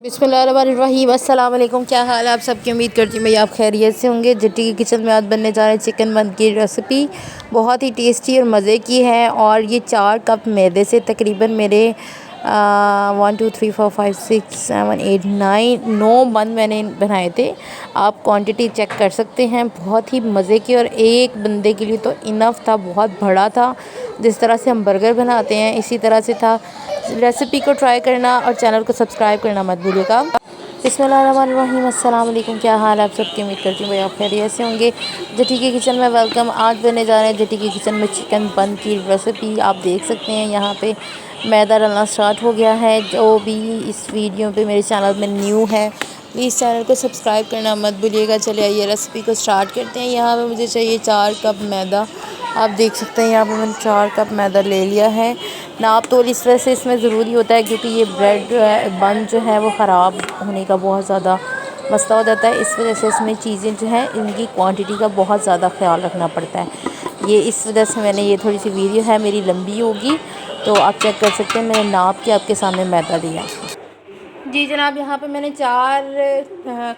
बिस्मिल्लाहिर्रहमानिर्रहीम। अस्सलाम वालेकुम। क्या हाल है आप सबकी? उम्मीद करती हूँ भाई आप खैरियत से होंगे। जट्टी के किचन में आज बनने जा रहे हैं चिकन बंद की रेसिपी। बहुत ही टेस्टी और मज़े की है। और ये 4 कप मैदे से तकरीबन मेरे 1 2 3 4 5 6 7 8 9 बंद मैंने बनाए थे। आप क्वांटिटी चेक कर सकते हैं। बहुत ही मज़े की और एक बंदे के लिए तो इनफ था, बहुत बड़ा था। जिस तरह से हम बर्गर बनाते हैं इसी तरह से था। रेसिपी को ट्राई करना और चैनल को सब्सक्राइब करना मत भूलिएगा। बिस्मिल्लाहिर्रहमानिर्रहीम। अस्सलाम वालेकुम। क्या हाल है आप सबकी? उम्मीद करती हूँ भाई आप खैरियत से होंगे। जट्टी के किचन में वेलकम। आज बनने जा रहे हैं जट्टी के किचन में चिकन बंद की रेसिपी। आप देख सकते हैं यहाँ पे मैदा डलना स्टार्ट हो गया है। जो भी इस वीडियो पे मेरे चैनल में न्यू है प्लीज़ चैनल को सब्सक्राइब करना मत भूलिएगा। चलिए आइए रेसिपी को स्टार्ट करते हैं। यहाँ पे मुझे चाहिए 4 कप मैदा। आप देख सकते हैं यहाँ पे मैंने 4 कप मैदा ले लिया है। नाप तोल इस वजह से इसमें ज़रूरी होता है क्योंकि ये ब्रेड जो है बन जो है वो ख़राब होने का बहुत ज़्यादा मसला हो जाता है। इस वजह से इसमें चीज़ें जो हैं इनकी क्वांटिटी का बहुत ज़्यादा ख्याल रखना पड़ता है। ये इस वजह से मैंने ये थोड़ी सी वीडियो है मेरी लंबी होगी तो आप चेक कर सकते हैं। मैंने नाप के आपके सामने मैदा दिया। जी जनाब, यहाँ पे मैंने 4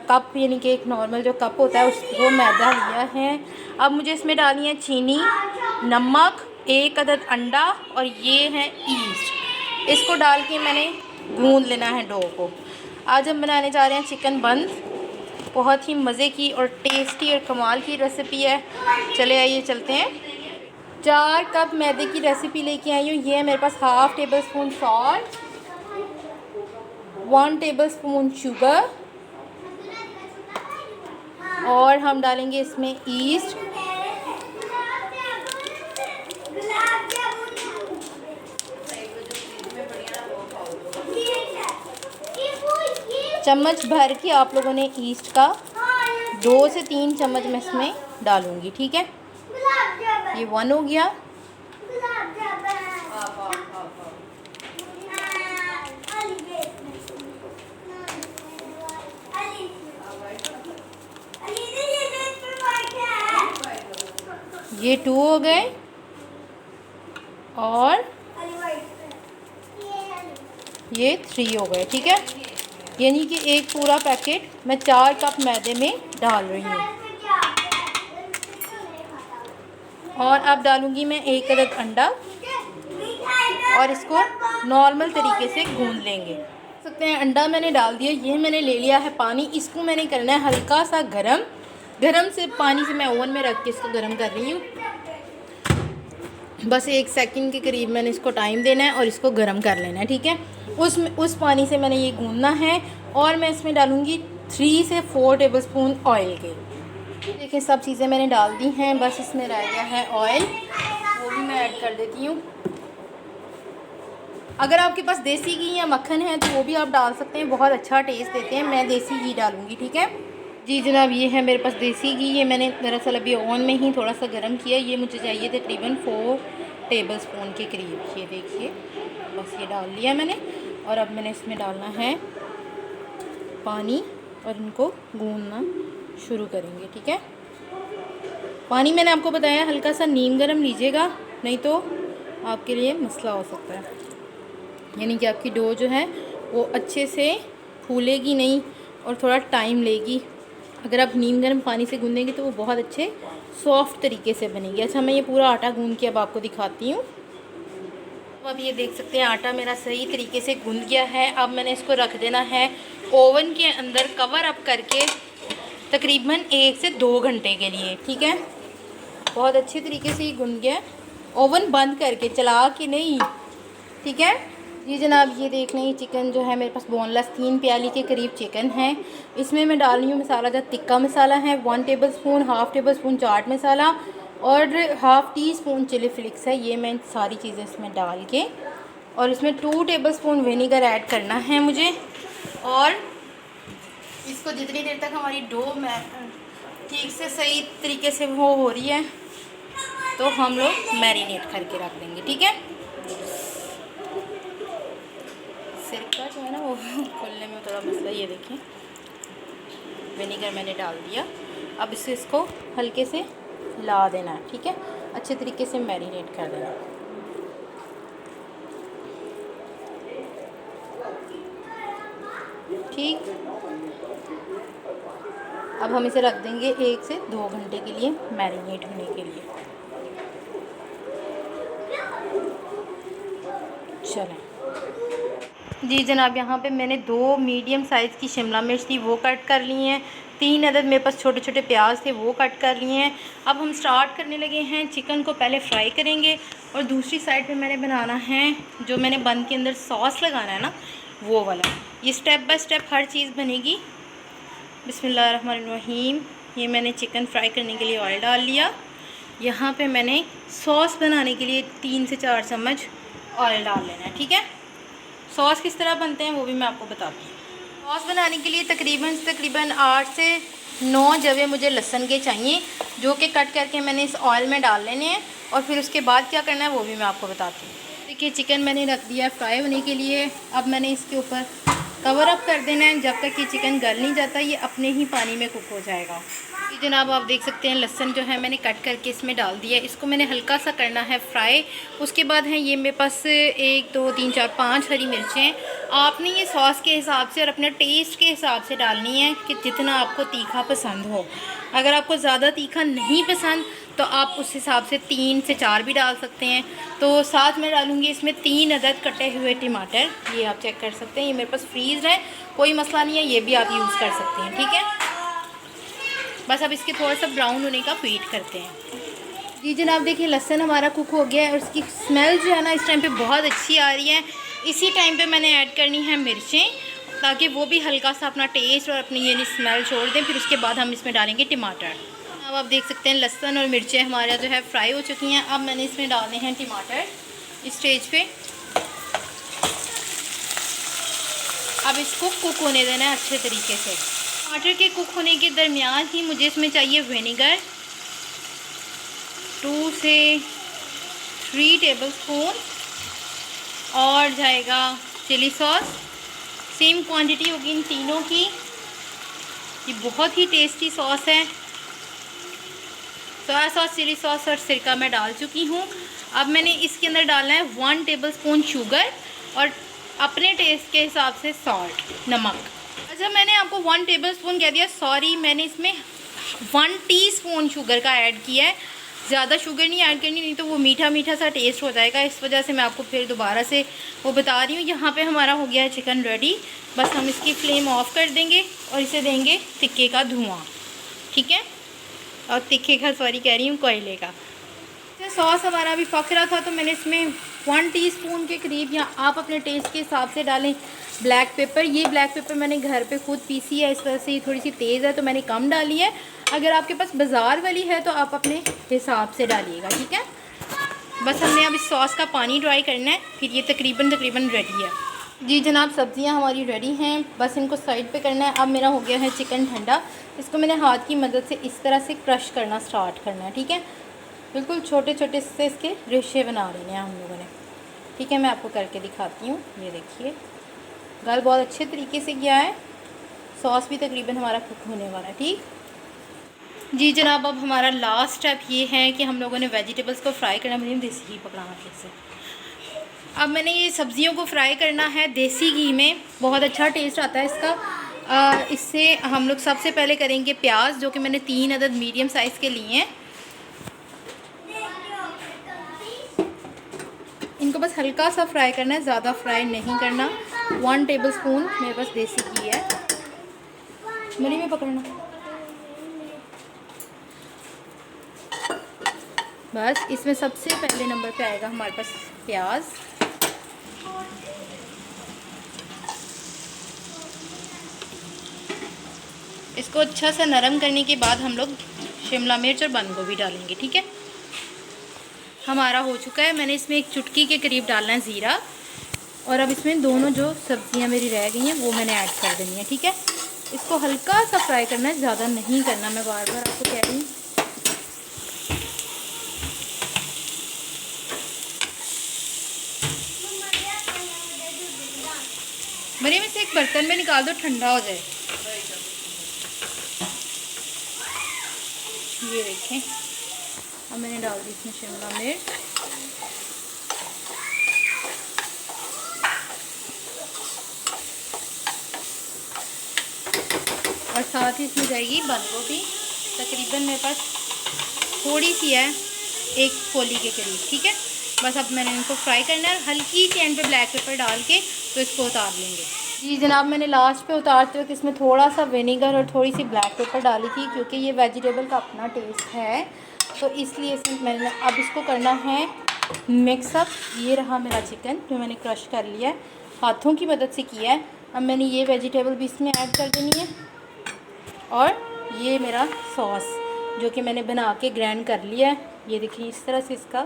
कप यानी कि एक नॉर्मल जो कप होता है उसको मैदा लिया है। अब मुझे इसमें डालनी है चीनी, नमक, 1 अदद अंडा और ये है ईस्ट। इसको डाल के मैंने गूंद लेना है डो को। आज हम बनाने जा रहे हैं चिकन बंद। बहुत ही मज़े की और टेस्टी और कमाल की रेसिपी है। चले आइए चलते हैं। 4 कप मैदे की रेसिपी लेके आई हूँ। ये है मेरे पास half tablespoon salt, 1 tablespoon sugar और हम डालेंगे इसमें ईस्ट, चम्मच भर के आप लोगों ने ईस्ट का 2 से 3 चम्मच मैं इसमें डालूंगी। ठीक है, ये 1 हो गया। ये 2 हो गए और ये 3 हो गए। ठीक है, यानी कि एक पूरा पैकेट मैं 4 कप मैदे में डाल रही हूँ। और अब डालूंगी मैं 1 अदद अंडा और इसको नॉर्मल तरीके से गूंद लेंगे। देख सकते हैं अंडा मैंने डाल दिया। ये मैंने ले लिया है पानी। इसको मैंने करना है हल्का सा गरम से पानी से मैं ओवन में रख के इसको गरम कर रही हूँ। बस 1 सेकंड के करीब मैंने इसको टाइम देना है और इसको गर्म कर लेना है। ठीक है, उस पानी से मैंने ये गूंदना है। और मैं इसमें डालूँगी 3 से 4 टेबलस्पून ऑयल के। देखिए सब चीज़ें मैंने डाल दी हैं, बस इसमें रह गया है ऑयल, वो भी मैं ऐड कर देती हूँ। अगर आपके पास देसी घी या मक्खन है तो वो भी आप डाल सकते हैं, बहुत अच्छा टेस्ट देते हैं। मैं देसी घी डालूँगी। ठीक है जी जनाब, ये है मेरे पास देसी घी। ये मैंने दरअसल अभी ओवन में ही थोड़ा सा गर्म किया। ये मुझे चाहिए तकरीबन 4 टेबलस्पून के करीब। ये देखिए बस ये डाल लिया मैंने। और अब मैंने इसमें डालना है पानी और इनको गूंदना शुरू करेंगे। ठीक है, पानी मैंने आपको बताया हल्का सा नीम गर्म लीजिएगा, नहीं तो आपके लिए मसला हो सकता है। यानी कि आपकी डो जो है वो अच्छे से फूलेगी नहीं और थोड़ा टाइम लेगी। अगर आप नीम गर्म पानी से गूंदेंगे तो वो बहुत अच्छे सॉफ्ट तरीके से बनेगी। अच्छा, मैं ये पूरा आटा गूंद के अब आपको दिखाती हूँ। तो अब ये देख सकते हैं आटा मेरा सही तरीके से गूंद गया है। अब मैंने इसको रख देना है ओवन के अंदर कवर अप करके तकरीबन 1 से 2 घंटे के लिए। ठीक है, बहुत अच्छे तरीके से ये गूंद गया है। ओवन बंद करके, चला के नहीं। ठीक है जी जनाब, ये देख लें चिकन जो है मेरे पास बोनलेस 3 प्याली के करीब चिकन है। इसमें मैं डाल रही हूँ मसाला, जो तिक्का मसाला है 1 tablespoon, half tablespoon chaat masala और half teaspoon chilli flakes है। ये मैं सारी चीज़ें इसमें डाल के और इसमें 2 टेबलस्पून विनीगर ऐड करना है मुझे। और इसको जितनी देर तक हमारी डो में ठीक से सही तरीके से वो हो रही है तो हम लोग मैरिनेट करके रख देंगे। ठीक है, सिरका जो है ना वो खोलने में थोड़ा मसला। ये देखिए विनीगर मैंने डाल दिया। अब इसको हल्के से हिला देना है। ठीक है, अच्छे तरीके से मैरिनेट कर देना। ठीक। ठीक। अब हम इसे रख देंगे 1 से 2 घंटे के लिए मैरिनेट होने के लिए। चलें जी जनाब, यहाँ पे मैंने 2 मीडियम साइज़ की शिमला मिर्च थी वो कट कर ली हैं। 3 अदद मेरे पास छोटे छोटे प्याज थे वो कट कर लिए हैं। अब हम स्टार्ट करने लगे हैं। चिकन को पहले फ्राई करेंगे और दूसरी साइड पे मैंने बनाना है जो मैंने बन के अंदर सॉस लगाना है ना, वो वाला। ये स्टेप बाय स्टेप हर चीज़ बनेगी। बिस्मिल्लाहिर्रहमानिर्रहीम। ये मैंने चिकन फ्राई करने के लिए ऑयल डाल लिया। यहाँ पे मैंने सॉस बनाने के लिए 3 से 4 चम्मच ऑयल डाल लेना है, ठीक है। सॉस किस तरह बनते हैं वो भी मैं आपको बताती हूँ। सॉस बनाने के लिए तकरीबन 8 से 9 जवे मुझे लहसुन के चाहिए, जो कि कट करके मैंने इस ऑयल में डाल लेने हैं। और फिर उसके बाद क्या करना है वो भी मैं आपको बताती हूँ। देखिए चिकन मैंने रख दिया फ्राई होने के लिए। अब मैंने इसके ऊपर कवर अप कर देना है जब तक कि चिकन गल नहीं जाता, ये अपने ही पानी में कुक हो जाएगा। जी जनाब, आप देख सकते हैं लहसुन जो है मैंने कट करके इसमें डाल दिया। इसको मैंने हल्का सा करना है फ्राई। उसके बाद है ये मेरे पास 1 2 3 4 5 हरी मिर्चें। आपने ये सॉस के हिसाब से और अपने टेस्ट के हिसाब से डालनी है कि जितना आपको तीखा पसंद हो। अगर आपको ज़्यादा तीखा नहीं पसंद तो आप उस हिसाब से 3 से 4 भी डाल सकते हैं। तो साथ में डालूँगी इसमें 3 अदद कटे हुए टमाटर। ये आप चेक कर सकते हैं, ये मेरे पास फ्रीज़ है, कोई मसला नहीं है, ये भी आप यूज़ कर सकते हैं, ठीक है। बस अब इसके थोड़ा सा ब्राउन होने का वेट करते हैं। जी जनाब, देखिए लहसुन हमारा कुक हो गया है और इसकी स्मेल जो है ना इस टाइम पे बहुत अच्छी आ रही है। इसी टाइम पे मैंने ऐड करनी है मिर्चें, ताकि वो भी हल्का सा अपना टेस्ट और अपनी ये स्मेल छोड़ दें। फिर उसके बाद हम इसमें डालेंगे टमाटर। अब आप देख सकते हैं लहसुन और मिर्चें हमारा जो है फ्राई हो चुकी हैं। अब मैंने इसमें डालने हैं टमाटर इस स्टेज पे। अब इसको कुक होने देना है अच्छे तरीके से। टमाटर के कुक होने के दरमियान ही मुझे इसमें चाहिए विनेगर 2 से 3 टेबलस्पून, और जाएगा चिली सॉस। सेम क्वांटिटी होगी इन तीनों की। ये बहुत ही टेस्टी सॉस है। सोया सॉस, चिली सॉस और सिरका मैं डाल चुकी हूँ। अब मैंने इसके अंदर डालना है 1 टेबलस्पून शुगर और अपने टेस्ट के हिसाब से सॉल्ट, नमक। अच्छा, मैंने आपको 1 टेबलस्पून कह दिया, सॉरी, मैंने इसमें 1 टीस्पून शुगर का ऐड किया है। ज़्यादा शुगर नहीं ऐड करनी, नहीं तो वो मीठा मीठा सा टेस्ट हो जाएगा। इस वजह से मैं आपको फिर दोबारा से वो बता रही हूँ। यहाँ पे हमारा हो गया है चिकन रेडी। बस हम इसकी फ्लेम ऑफ कर देंगे और इसे देंगे तिक्के का धुआँ, ठीक है। और तिक्के का सॉरी कह रही हूँ, कोयले का। सॉस हमारा अभी पक रहा था तो मैंने इसमें 1 टीस्पून के करीब, या आप अपने टेस्ट के हिसाब से डालें, ब्लैक पेपर। ये ब्लैक पेपर मैंने घर पे खुद पीसी है, इस वजह से ये थोड़ी सी तेज़ है तो मैंने कम डाली है। अगर आपके पास बाज़ार वाली है तो आप अपने हिसाब से डालिएगा, ठीक है। बस हमने अब इस सॉस का पानी ड्राई करना है, फिर ये तकरीबन रेडी है। जी जनाब, सब्ज़ियाँ हमारी रेडी हैं, बस इनको साइड पे करना है। अब मेरा हो गया है चिकन ठंडा। इसको मैंने हाथ की मदद से इस तरह से क्रश करना स्टार्ट करना है, ठीक है। बिल्कुल छोटे छोटे से इसके रेशे बना लेने हैं हम लोगों ने, ठीक है। मैं आपको करके दिखाती हूँ। ये देखिए, गल बहुत अच्छे तरीके से किया है। सॉस भी तकरीबन हमारा कुक होने वाला है, ठीक। जी जनाब, अब हमारा लास्ट स्टेप ये है कि हम लोगों ने वेजिटेबल्स को फ्राई करना। मुझे देसी घी पकड़ाना फिर से। अब मैंने ये सब्ज़ियों को फ्राई करना है देसी घी में, बहुत अच्छा टेस्ट आता है इसका। इससे हम लोग सबसे पहले करेंगे प्याज, जो कि मैंने 3 अदद मीडियम साइज़ के लिए हैं। इनको बस हल्का सा फ्राई करना है, ज़्यादा फ्राई नहीं करना। 1 टेबलस्पून मेरे पास देसी घी है, मेरी में पकड़ना। बस इसमें सबसे पहले नंबर पे आएगा हमारे पास प्याज। इसको अच्छा सा नरम करने के बाद हम लोग शिमला मिर्च और बंद गोभी डालेंगे, ठीक है। हमारा हो चुका है। मैंने इसमें 1 चुटकी के करीब डालना है ज़ीरा, और अब इसमें दोनों जो सब्ज़ियां मेरी रह गई हैं वो मैंने ऐड कर देनी है, ठीक है। इसको हल्का सा फ्राई करना है, ज़्यादा नहीं करना, मैं बार बार आपको कह रही हूँ। मरियम, इसे एक बर्तन में निकाल दो, ठंडा हो जाए। ये देखें, अब मैंने डाल दी इसमें शिमला मिर्च, और साथ ही इसमें जाएगी बंद गोभी। तकरीबन मेरे पास थोड़ी सी है, एक कोली के करीब, ठीक है। बस अब मैंने इनको फ्राई करना है, हल्की सी एंड पे ब्लैक पेपर डाल के तो इसको उतार लेंगे। जी जनाब, मैंने लास्ट पे उतारते वक्त इसमें थोड़ा सा विनेगर और थोड़ी सी ब्लैक पेपर डाली थी, क्योंकि ये वेजिटेबल का अपना टेस्ट है, तो इसलिए इसमें मैंने अब इसको करना है मिक्सअप। ये रहा मेरा चिकन जो मैंने क्रश कर लिया है, हाथों की मदद से किया है। अब मैंने ये वेजिटेबल भी इसमें ऐड कर देनी है, और ये मेरा सॉस जो कि मैंने बना के ग्राइंड कर लिया है। ये देखिए इस तरह से इसका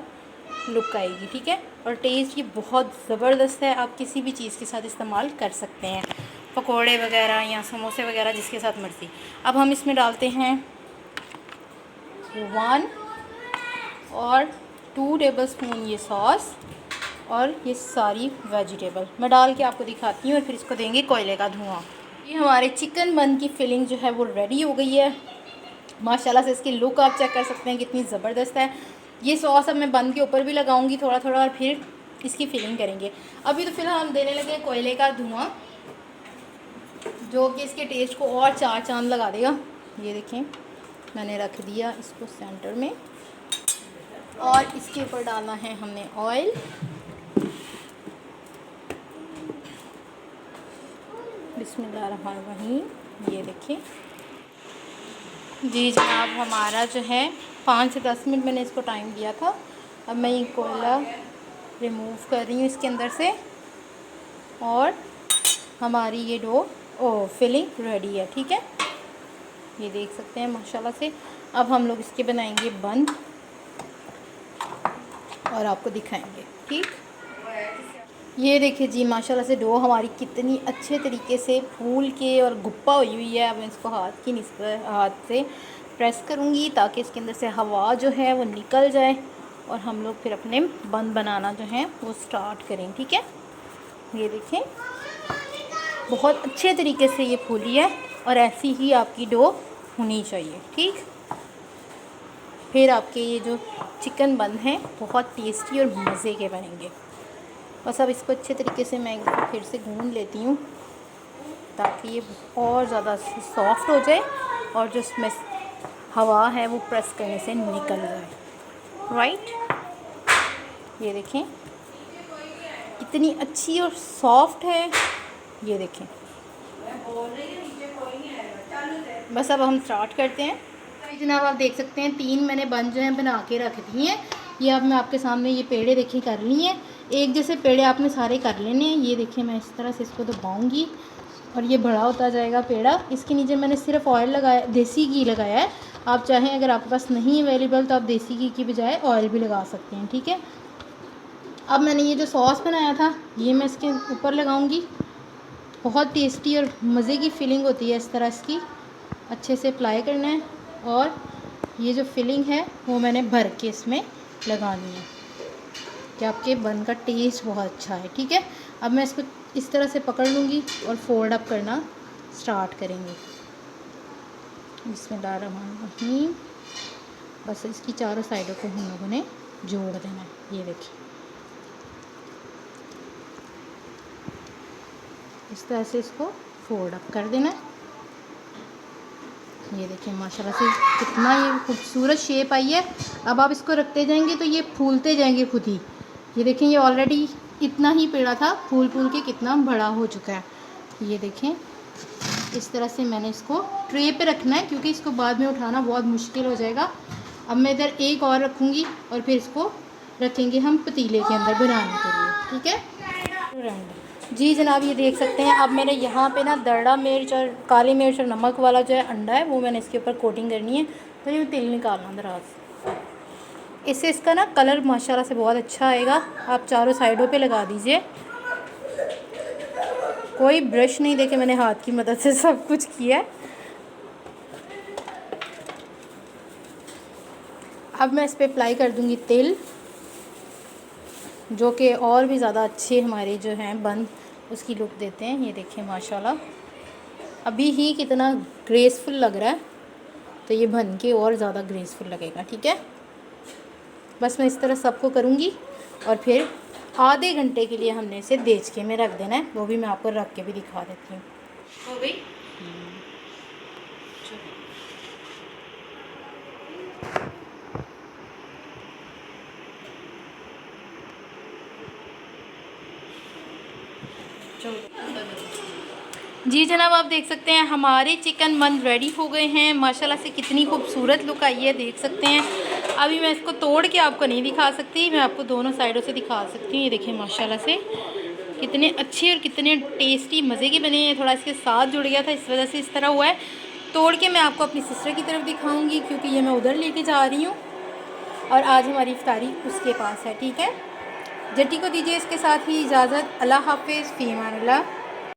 लुक आएगी, ठीक है। और टेस्ट ये बहुत ज़बरदस्त है, आप किसी भी चीज़ के साथ इस्तेमाल कर सकते हैं, पकोड़े वगैरह या समोसे वगैरह, जिसके साथ मर्ज़ी। अब हम इसमें डालते हैं 1 और 2 टेबलस्पून ये सॉस और ये सारी वेजिटेबल मैं डाल के आपको दिखाती हूँ, और फिर इसको देंगे कोयले का धुआं। ये हमारे चिकन बन की फिलिंग जो है वो रेडी हो गई है। माशाल्लाह से इसकी लुक आप चेक कर सकते हैं कितनी ज़बरदस्त है। ये सॉस अब मैं बन के ऊपर भी लगाऊंगी थोड़ा थोड़ा, और फिर इसकी फिलिंग करेंगे। अभी तो फ़िलहाल हम देने लगे कोयले का धुआं, जो कि इसके टेस्ट को और 4 चांद लगा देगा। ये देखें, मैंने रख दिया इसको सेंटर में, और इसके ऊपर डालना है हमने ऑयल। बिस्मिल्लाहिर्रहमानिर्रहीम। ये देखिए जी जनाब, हमारा जो है 5 से 10 मिनट मैंने इसको टाइम दिया था। अब मैं ये कोयला रिमूव कर रही हूँ इसके अंदर से, और हमारी ये फिलिंग रेडी है, ठीक है। ये देख सकते हैं माशाल्लाह से। अब हम लोग इसके बनाएंगे बंद और आपको दिखाएंगे, ठीक। ये देखिए जी माशाल्लाह से डो हमारी कितनी अच्छे तरीके से फूल के और गुप्पा हुई है। अब मैं इसको हाथ से प्रेस करूँगी ताकि इसके अंदर से हवा जो है वो निकल जाए, और हम लोग फिर अपने बन बनाना जो है वो स्टार्ट करें, ठीक है। ये देखें बहुत अच्छे तरीके से ये फूली है, और ऐसी ही आपकी डो होनी चाहिए, ठीक। फिर आपके ये जो चिकन बन हैं बहुत टेस्टी और मज़े के बनेंगे। बस अब इसको अच्छे तरीके से मैं इसको फिर से गूंद लेती हूँ ताकि ये और ज़्यादा सॉफ्ट हो जाए, और जो इसमें हवा है वो प्रेस करने से निकल जाए, राइट। ये देखें कितनी अच्छी और सॉफ्ट है, ये देखें। बस अब हम स्टार्ट करते हैं। जनाब आप देख सकते हैं 3 मैंने बन जो हैं बना के रख दिए हैं। ये अब मैं आपके सामने ये पेड़े देखिए कर ली हैं। एक जैसे पेड़े आपने सारे कर लेने हैं। ये देखिए मैं इस तरह से इसको दबाऊंगी और ये बड़ा होता जाएगा पेड़ा। इसके नीचे मैंने सिर्फ ऑयल लगाया, देसी घी लगाया है। आप चाहें अगर आपके पास नहीं अवेलेबल तो आप देसी घी की बजाय ऑयल भी लगा सकते हैं, ठीक है। अब मैंने ये जो सॉस बनाया था ये मैं इसके ऊपर लगाऊंगी। बहुत टेस्टी और मज़े की फीलिंग होती है, इस तरह इसकी अच्छे से अप्लाई करना है, और ये जो फिलिंग है वो मैंने भर के इसमें लगानी है कि आपके बन का टेस्ट बहुत अच्छा है, ठीक है। अब मैं इसको इस तरह से पकड़ लूँगी और फोल्ड अप करना स्टार्ट करेंगे। बिस्मिल्लाहिर्रहमानिर्रहीम। बस इसकी चारों साइडों को हम लोगों ने जोड़ देना है। ये देखिए इस तरह से इसको फोल्ड अप कर देना है। ये देखिए माशाल्लाह से कितना ये खूबसूरत शेप आई है। अब आप इसको रखते जाएंगे तो ये फूलते जाएंगे खुद ही। ये देखें ये ऑलरेडी इतना ही पेड़ा था, फूल फूल के कितना बड़ा हो चुका है। ये देखें इस तरह से मैंने इसको ट्रे पे रखना है क्योंकि इसको बाद में उठाना बहुत मुश्किल हो जाएगा। अब मैं इधर एक और रखूँगी और फिर इसको रखेंगे हम पतीले के अंदर बनाने के लिए, ठीक है। जी जनाब ये देख सकते हैं अब मैंने यहाँ पे ना दरड़ा मिर्च और काली मिर्च और नमक वाला जो है अंडा है वो मैंने इसके ऊपर कोटिंग करनी है। तो ये तेल निकालना दराज, इससे इसका ना कलर माशाल्लाह से बहुत अच्छा आएगा। आप चारों साइडों पे लगा दीजिए। कोई ब्रश नहीं, देखे मैंने हाथ की मदद से सब कुछ किया है। अब मैं इस पर अप्लाई कर दूँगी तेल, जो कि और भी ज़्यादा अच्छे हमारे जो हैं बन उसकी लुक देते हैं। ये देखें माशाल्लाह अभी ही कितना ग्रेसफुल लग रहा है, तो ये बन के और ज़्यादा ग्रेसफुल लगेगा, ठीक है। बस मैं इस तरह सबको करूँगी और फिर आधे घंटे के लिए हमने इसे देचके में रख देना है। वो भी मैं आपको रख के भी दिखा देती हूँ। हो गई जी जनाब, आप देख सकते हैं हमारे चिकन मंद रेडी हो गए हैं। माशाल्लाह से कितनी खूबसूरत लुक आई है, देख सकते हैं। अभी मैं इसको तोड़ के आपको नहीं दिखा सकती, मैं आपको दोनों साइडों से दिखा सकती हूँ। ये देखिए माशाल्लाह से कितने अच्छे और कितने टेस्टी मज़े के बने हैं। थोड़ा इसके साथ जुड़ गया था, इस वजह से इस तरह हुआ है। तोड़ के मैं आपको अपनी सिस्टर की तरफ दिखाऊँगी, क्योंकि ये मैं उधर लेके जा रही हूँ और आज हमारी इफ्तारी उसके पास है। ठीक है, जट्टी को दीजिए इसके साथ ही इजाज़त। अल्लाह हाफिज़, फ़ी अमान अल्लाह।